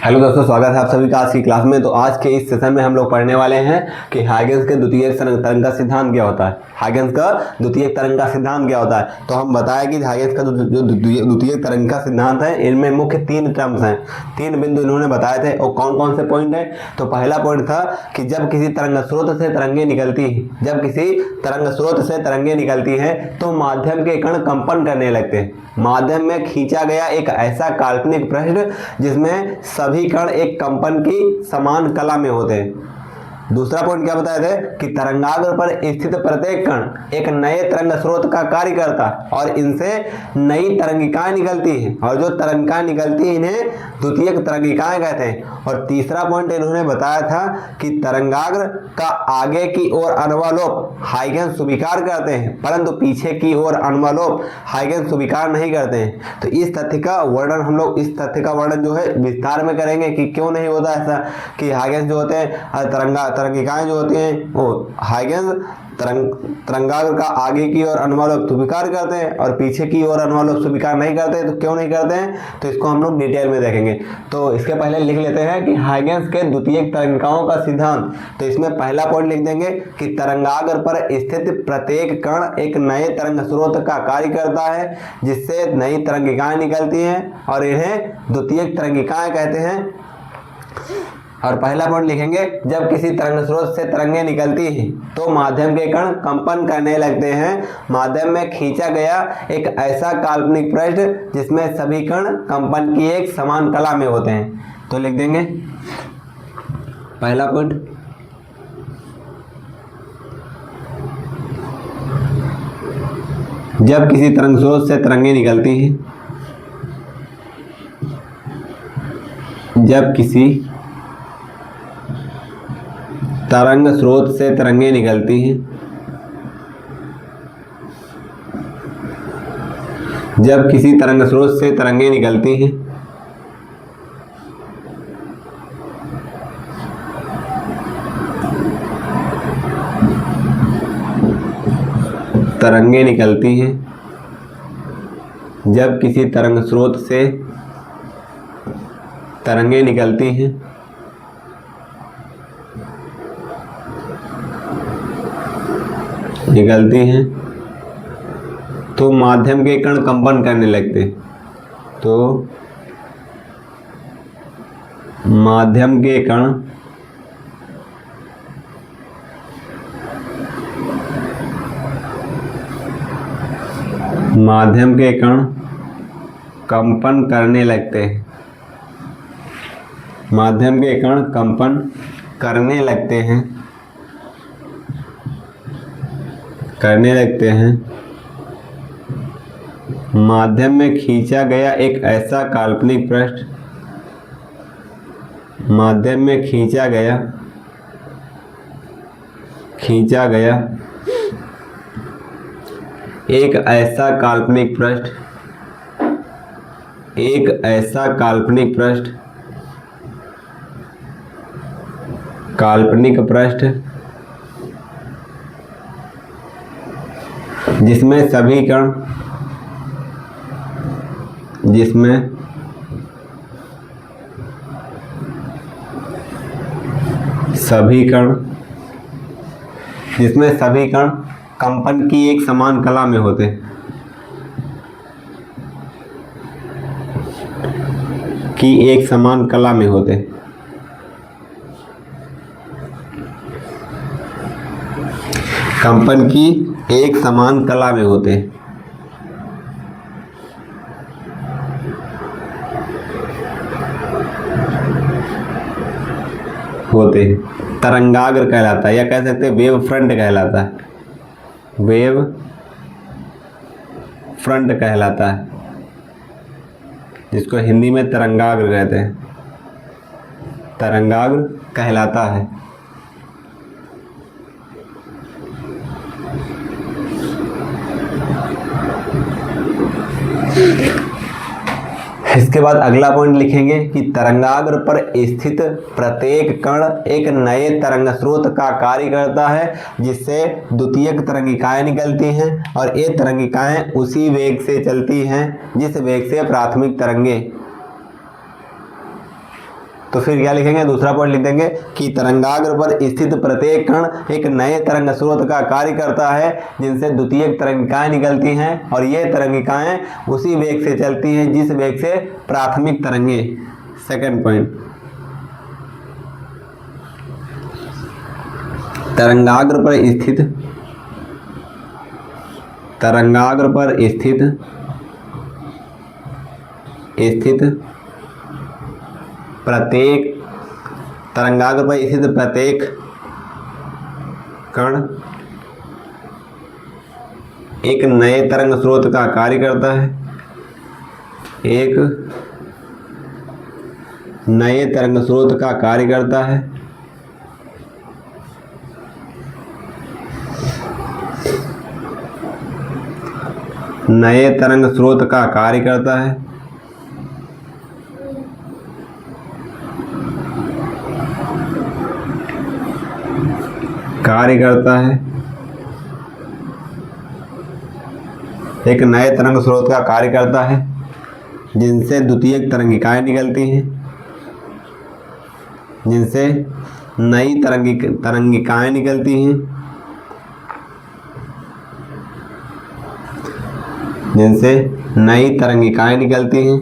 Hello दोस्तों, स्वागत है आप सभी का आज की क्लास में। तो आज के इस सेशन में हम लोग पढ़ने वाले हैं कि हाइगेंस के द्वितीयक तरंग का सिद्धांत क्या होता है। हाइगेंस का द्वितीयक तरंग का सिद्धांत क्या होता है। तो हम बताएं कि हाइगेंस का जो द्वितीयक तरंग का सिद्धांत है, इनमें मुख्य 3 टर्म्स हैं, 3 बिंदु इन्होंने बताए थे। और कौन कौन से पॉइंट है। तो पहला पॉइंट था कि जब किसी तरंग स्रोत से तरंगे निकलती है तो माध्यम के कण कंपन करने लगते हैं। माध्यम में खींचा गया एक ऐसा काल्पनिक पृष्ठ जिसमें सभी कण एक कंपन की समान कला में होते हैं। दूसरा पॉइंट क्या बताए थे कि तरंगाग्र पर स्थित प्रत्येक कण एक नए तरंग स्रोत का कार्य करता है और इनसे नई तरंगिकाएं निकलती हैं, और जो तरंगिकाएं निकलती हैं इन्हें द्वितीयक तरंगिकाएं कहते हैं। और तीसरा पॉइंट इन्होंने बताया था कि तरंगाग्र का आगे की ओर अनुवालोप हाइगेंस स्वीकार करते हैं, परंतु पीछे की ओर अनुवालोप हाइगेंस स्वीकार नहीं करते हैं। तो इस तथ्य का वर्णन जो है विस्तार में करेंगे कि क्यों नहीं होता ऐसा, कि हाइगेंस जो होते हैं तरंगिकाएं जो होती हैं वो हाइगेंस तरंगाग्र का आगे की ओर अनुवालोप स्वीकार करते हैं और पीछे की ओर अनुवालोप स्वीकार नहीं करते हैं। तो क्यों नहीं करते हैं, तो इसको हम लोग डिटेल में देखेंगे। तो इसके पहले लिख लेते हैं कि हाइगेंस के द्वितीयक तरंगिकाओं का सिद्धांत। तो इसमें पहला पॉइंट लिख देंगे कि तरंगाग्र पर स्थित प्रत्येक कण एक नए तरंग स्रोत का कार्य करता है जिससे नई तरंगिकाएं निकलती हैं और इन्हें द्वितीयक तरंगिकाएं कहते हैं। और पहला पॉइंट लिखेंगे, जब किसी तरंग स्रोत से तरंगे निकलती हैं तो माध्यम के कण कंपन करने लगते हैं। माध्यम में खींचा गया एक ऐसा काल्पनिक पृष्ठ जिसमें सभी कण कंपन की एक समान कला में होते हैं। तो लिख देंगे पहला पॉइंट, जब किसी तरंग स्रोत से तरंगे निकलती हैं, जब किसी तरंग स्रोत से तरंगे निकलती हैं, जब किसी तरंग स्रोत से तरंगे निकलती हैं तरंगे निकलती हैं, जब किसी तरंग स्रोत से तरंगे निकलती हैं तो माध्यम के कण कंपन करने लगते हैं। तो माध्यम के कण कंपन करने लगते हैं। माध्यम के कण कंपन करने लगते हैं। माध्यम में खींचा गया एक ऐसा काल्पनिक पृष्ठ, माध्यम में खींचा गया एक ऐसा काल्पनिक पृष्ठ जिसमें सभी कण कंपन की एक समान कला में होते हैं। कंपन की एक समान कला में होते हैं। तरंगाग्र कहलाता है, या कह सकते हैं वेव फ्रंट कहलाता है, जिसको हिंदी में तरंगाग्र कहते हैं, तरंगाग्र कहलाता है। इसके बाद अगला पॉइंट लिखेंगे कि तरंगाग्र पर स्थित प्रत्येक कण एक नए तरंग स्रोत का कार्य करता है, जिससे द्वितीयक तरंगिकाएं निकलती हैं और ये तरंगिकाएं उसी वेग से चलती हैं जिस वेग से प्राथमिक तरंगे तो फिर क्या लिखेंगे, दूसरा पॉइंट लिख देंगे कि तरंगाग्र पर स्थित प्रत्येक कण एक नए तरंग स्रोत का कार्य करता है जिनसे द्वितीयक तरंगिकाएं निकलती हैं और ये तरंगिकाएं उसी वेग से चलती हैं जिस वेग से प्राथमिक तरंगे। सेकंड पॉइंट, तरंगाग्र पर स्थित प्रत्येक कण एक नए तरंग स्रोत का कार्य करता है, एक नए तरंग स्रोत का कार्य करता है। नए तरंग स्रोत का कार्य करता है। एक नए तरंग स्रोत का कार्य करता है जिनसे द्वितीयक तरंगिकाएं निकलती हैं, जिनसे नई तरंगिकाएं निकलती हैं, जिनसे नई तरंगिकाएं निकलती हैं,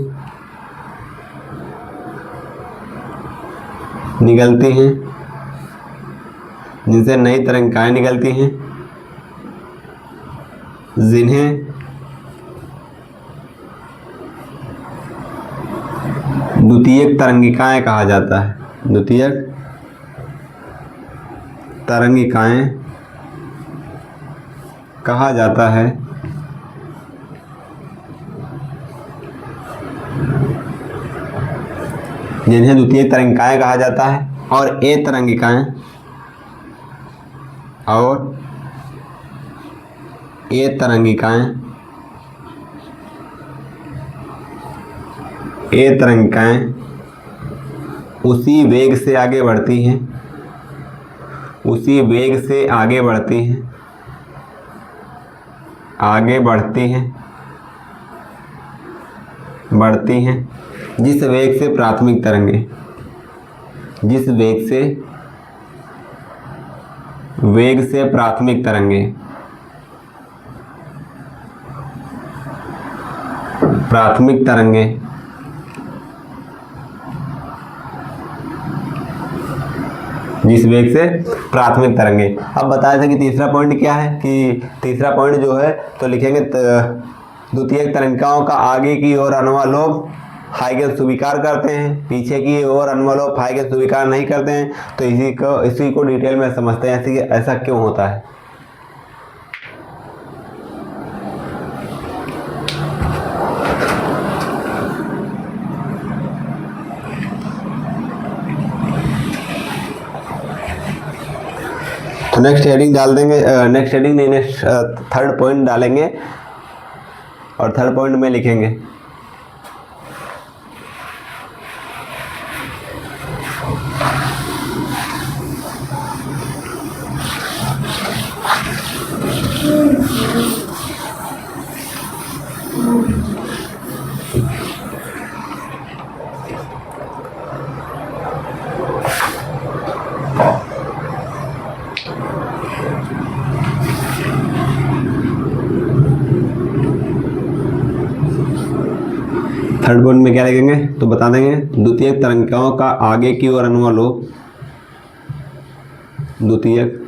जिनसे नई तरंगिकाएं निकलती हैं, जिन्हें द्वितीयक तरंगिकाएं कहा जाता है। द्वितीयक तरंगिकाएं कहा जाता है। जिन्हें द्वितीयक तरंगिकाएं कहा जाता है और ए तरंगिकाएं उसी वेग से आगे बढ़ती हैं, जिस वेग से प्राथमिक तरंगे अब बताए थे कि तीसरा पॉइंट क्या है, कि तीसरा पॉइंट जो है तो लिखेंगे द्वितीयक तरंगिकाओं का आगे की ओर अनुलोम हाइगेन स्वीकार करते हैं, पीछे की ओर अनुलोम हाइगेन स्वीकार नहीं करते हैं। तो इसी को डिटेल में समझते हैं ऐसा क्यों होता है। तो नेक्स्ट हेडिंग डाल देंगे, नेक्स्ट थर्ड पॉइंट डालेंगे और थर्ड पॉइंट में लिखेंगे थर्ड पॉइंट में क्या लिखेंगे तो बता देंगे, द्वितीयक तरंगिकाओं का आगे की ओर अनुलोम, द्वितीयक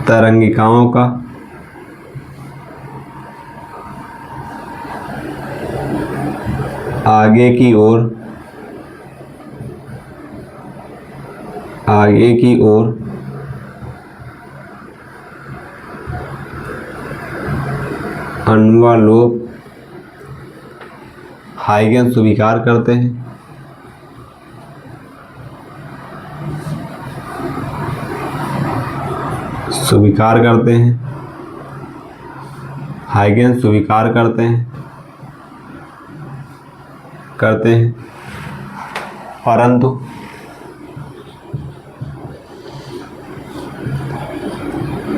तरंगिकाओं का आगे की ओर अनुलोम हाइगेन स्वीकार करते हैं। हाइगेन स्वीकार करते हैं परंतु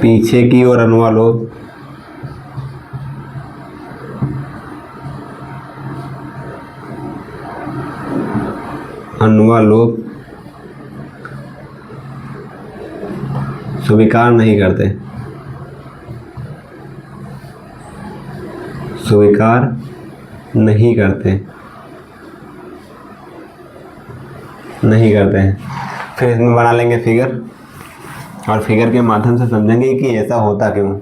पीछे की ओर अनुलोम अनुवालोप स्वीकार नहीं करते, स्वीकार नहीं करते, नहीं करते हैं। फिर इसमें बना लेंगे फिगर, और फिगर के माध्यम से समझेंगे कि ऐसा होता क्यों।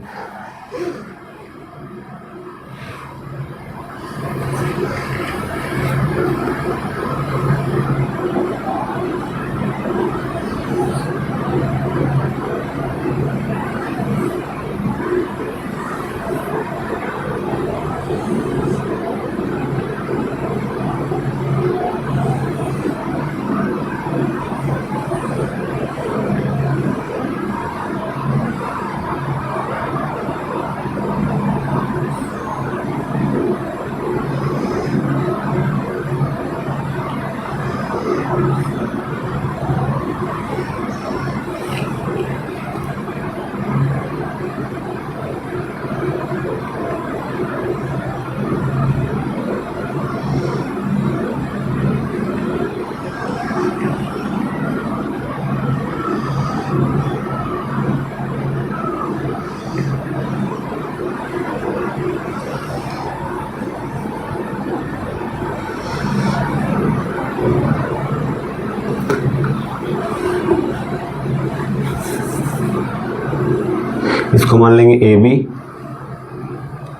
इसको मान लेंगे ए बी,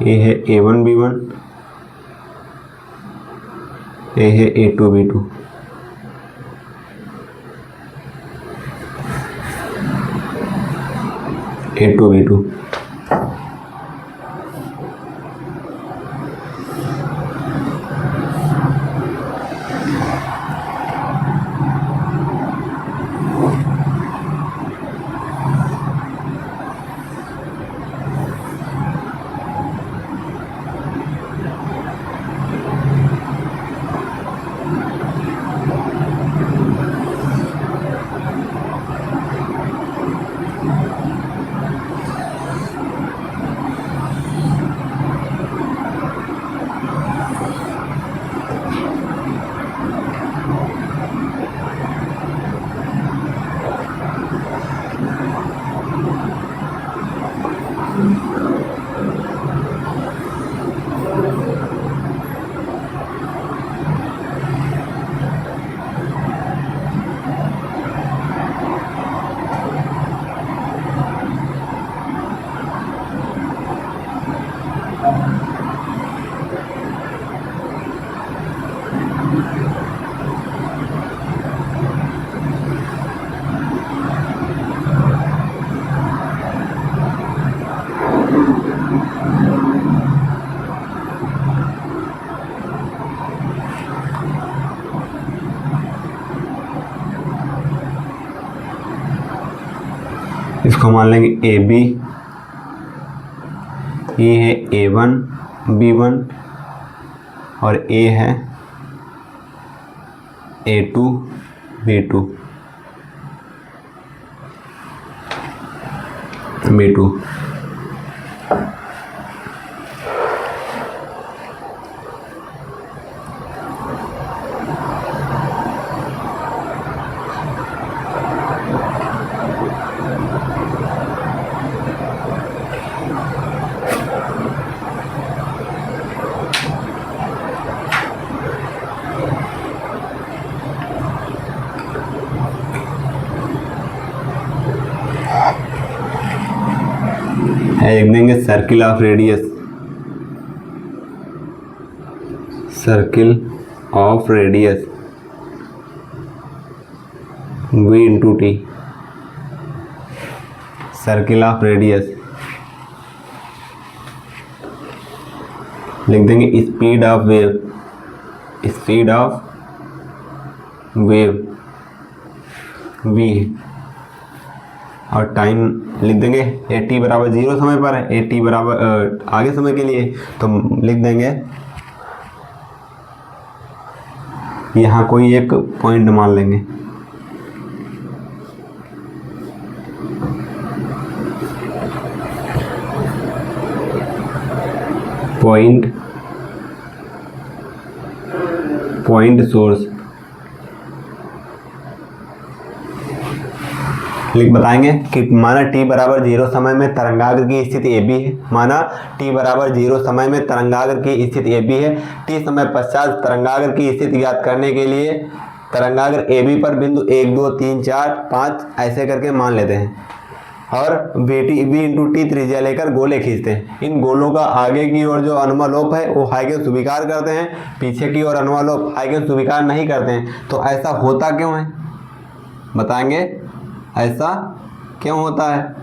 ए है A1 B1, ए है A2 B2, A2 B2। इसको मान लेंगे ए बी, ये है A1 B1 और ए है A2 B2। लिख देंगे circle of radius, circle of radius V into T, circle of radius. लिख देंगे speed of wave, speed of wave v, और टाइम लिख देंगे t बराबर 0 समय पर है, t बराबर आगे समय के लिए, तो लिख देंगे यहाँ कोई एक पॉइंट मान लेंगे, पॉइंट सोर्स बताएंगे कि माना t बराबर 0 समय में तरंगाग्र की स्थिति AB है। माना t बराबर 0 समय में तरंगाग्र की स्थिति AB है। t समय पश्चात तरंगाग्र की स्थिति ज्ञात करने के लिए तरंगाग्र AB पर बिंदु 1 2 3 4 5 ऐसे करके मान लेते हैं और v/t त्रिज्या लेकर गोले खींचते हैं। इन गोलों का आगे की ओर जो अनुमालोप है वो हाइगन स्वीकार करते हैं, पीछे की ओर अनुमालोप हाइगन स्वीकार नहीं करते हैं। तो ऐसा होता क्यों है, बताएंगे ऐसा क्यों होता है।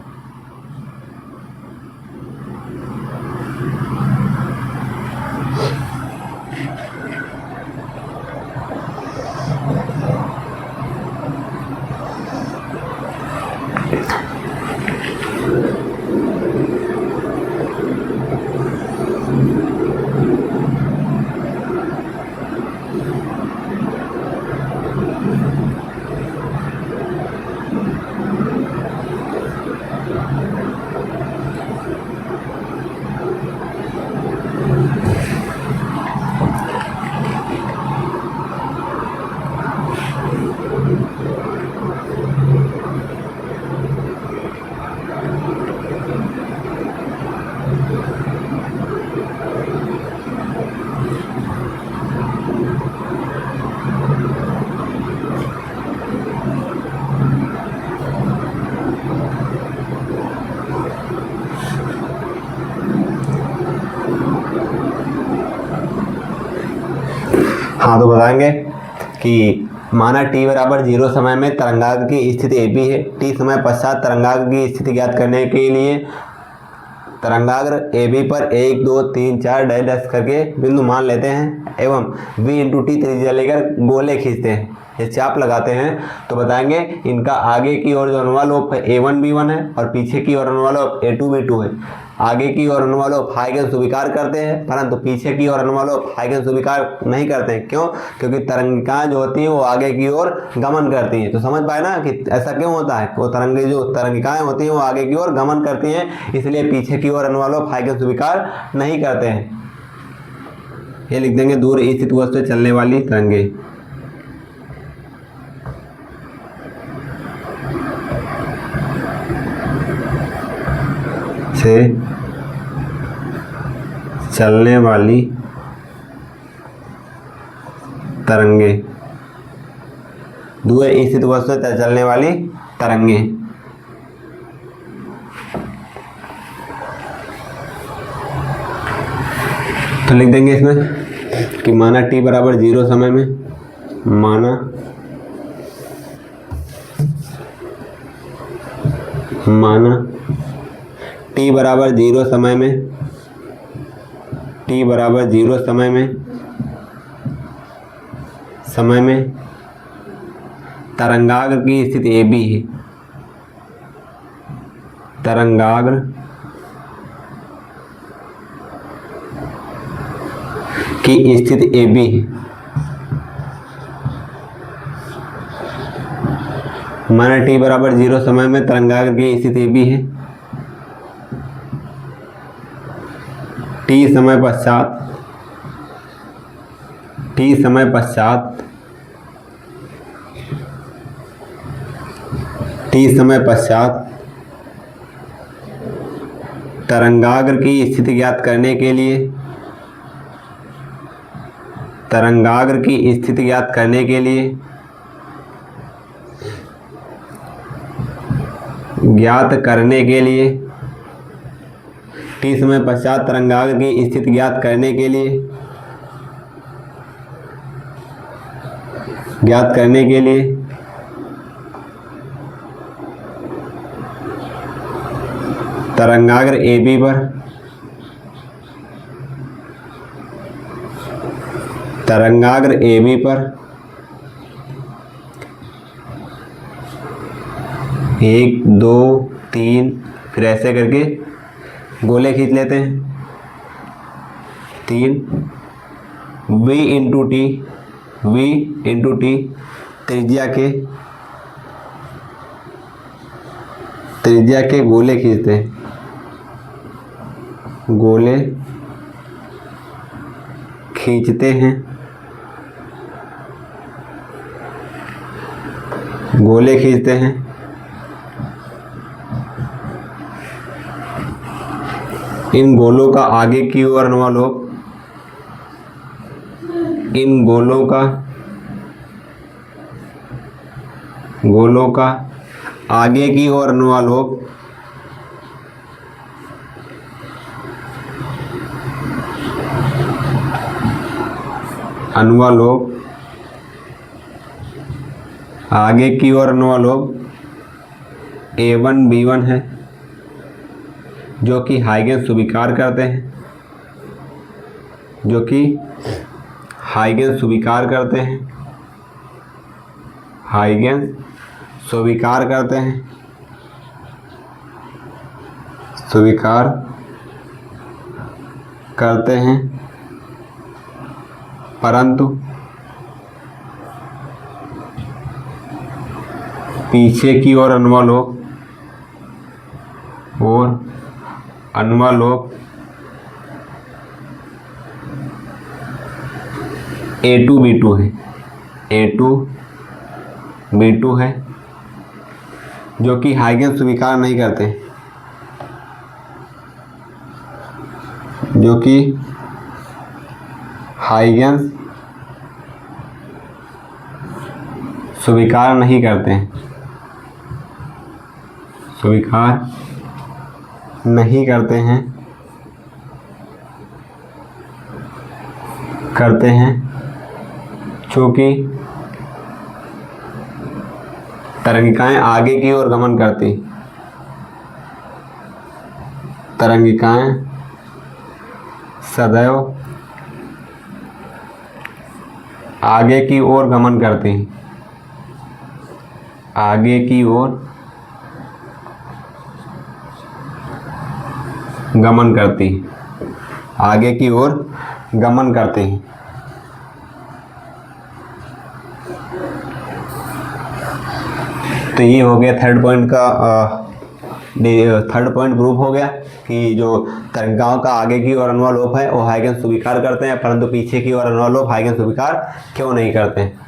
हाँ तो बताएंगे कि माना t बराबर 0 समय में तरंगाग्र की स्थिति AB है। t समय पश्चात तरंगाग्र की स्थिति ज्ञात करने के लिए तरंगाग्र AB पर 1 2 3 4 डैश करके बिंदु मान लेते हैं एवं v/t त्रिज्या लेकर गोले खींचते हैं, ये चाप लगाते हैं। तो बताएंगे इनका आगे की ओर जो अनुमालोप है A1 B1 है और पीछे की ओर अनुमालोप A2 B2 है। आगे की ओर अनुमालोप हाइगन स्वीकार करते हैं परंतु पीछे की ओर अनुमालोप हाइगन स्वीकार नहीं करते हैं। क्यों? क्योंकि तरंगिकाएं जो होती हैं वो आगे की ओर गमन करती हैं। तो समझ पाए ना कि ऐसा क्यों होता है। वो तरंगिकाएं होती हैं वो आगे की ओर गमन करती हैं, इसलिए पीछे की ओर अनुमालोप हाइगन स्वीकार नहीं करते हैं। ये लिख देंगे दूर स्थित वस्तु से चलने वाली तरंगे। से चलने वाली तरंगे, दूर स्थित वस्तु से चलने वाली तरंगे। तो लिख देंगे इसमें कि माना t बराबर 0 समय में, माना t बराबर 0 समय में, t बराबर 0 समय में तरंगाग्र की स्थिति AB है। तरंगाग्र की स्थिति AB है। माना t बराबर 0 समय में तरंगाग्र की स्थिति AB है। t समय पश्चात तरंगाग्र की स्थिति ज्ञात करने के लिए t समय पश्चात तरंगाग्र की स्थिति ज्ञात करने के लिए तरंगाग्र AB पर 1 2 3 फिर ऐसे करके गोले खींच लेते हैं। 3 v/t त्रिज्या के गोले खींचते हैं। गोले खींचते हैं इन गोलों का आगे की ओर अनुवालोप, इन गोलों का आगे की ओर अनुवालोप आगे की ओर अनुवालोप A1B1 है, जो कि हाइगेंस स्वीकार करते हैं, हाइगेंस स्वीकार करते हैं, परंतु पीछे की ओर अनुवालोप A2B2 है, जो कि हाइगेंस स्वीकार नहीं करते, स्वीकार नहीं करते हैं, चूँकि तरंगिकाएं आगे की ओर गमन करती, तरंगिकाएं सदैव आगे की ओर गमन करती, आगे की ओर गमन करती हैं। तो ये हो गया थर्ड पॉइंट प्रूफ हो गया कि जो तरंगिकाओं का आगे की ओर अनुवालोप है वो हाइगेंस स्वीकार करते हैं, परंतु पीछे की ओर अनुवालोप हाइगेंस स्वीकार क्यों नहीं करते हैं।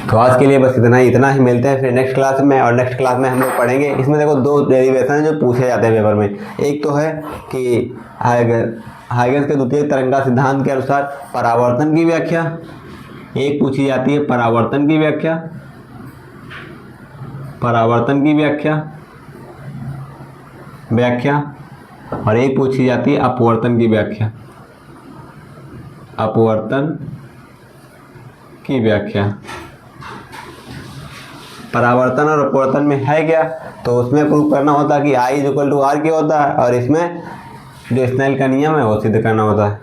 तो आज के लिए बस इतना ही। मिलते हैं फिर नेक्स्ट क्लास में, और नेक्स्ट क्लास में हम लोग पढ़ेंगे, इसमें देखो 2 डेरिवेशन है जो पूछे जाते हैं पेपर में। एक तो है कि हाइगेंस के द्वितीय तरंगा सिद्धांत के अनुसार परावर्तन की व्याख्या, एक पूछी जाती है परावर्तन की व्याख्या, और एक पूछी जाती है अपवर्तन की व्याख्या। परावर्तन और अपवर्तन में है क्या, तो उसमें प्रूव करना होता है कि I = R क्या होता है, और इसमें जो स्नेल का नियम है वो सिद्ध करना होता है।